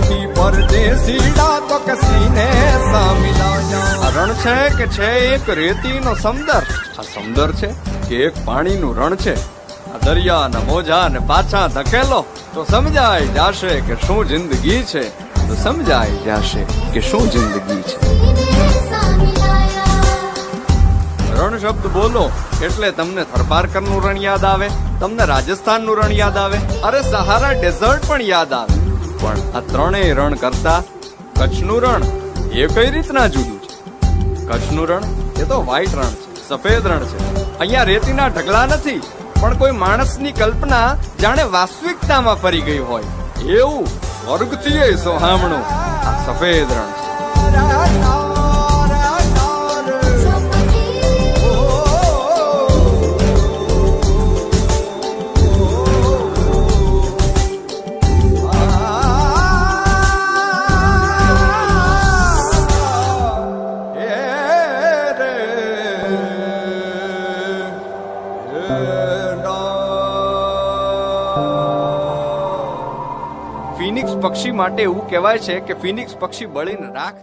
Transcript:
રેતી પરદેસીડા તો કસીને સામિલાયા. આ રણ છે કે છે એક રેતીનો સમુદર? આ સમુદર છે કે એક પાણીનું રણ છે? આ દરિયાના મોજા ને પાછા ધકેલો તો સમજાય જાશે કે શું જિંદગી છે. તો સમજાય જાશે કે શું જિંદગી છે. રણ શબ્દ બોલો એટલે તમને થરપારકરનું રણ યાદ આવે, તમને રાજસ્થાનનું રણ યાદ આવે, અરે સહારા ડેઝર્ટ પણ યાદ આવે. પણ આ ત્રણેય રણ કરતા કચ્છનું રણ એ કઈ રીતના જુદું છે? કચ્છનું રણ એ તો વ્હાઈટ રણ છે, સફેદ રણ છે. અહીંયા રેતીના ઢગલા નથી, પણ કોઈ માણસની કલ્પના જાણે વાસ્તવિકતામાં ફરી ગઈ હોય એવું સ્વર્ગથી સોહામણું આ સફેદ રણ છે. ફિનિક્સ પક્ષી માટે એવું કહેવાય છે કે ફિનિક્સ પક્ષી બળીને રાખ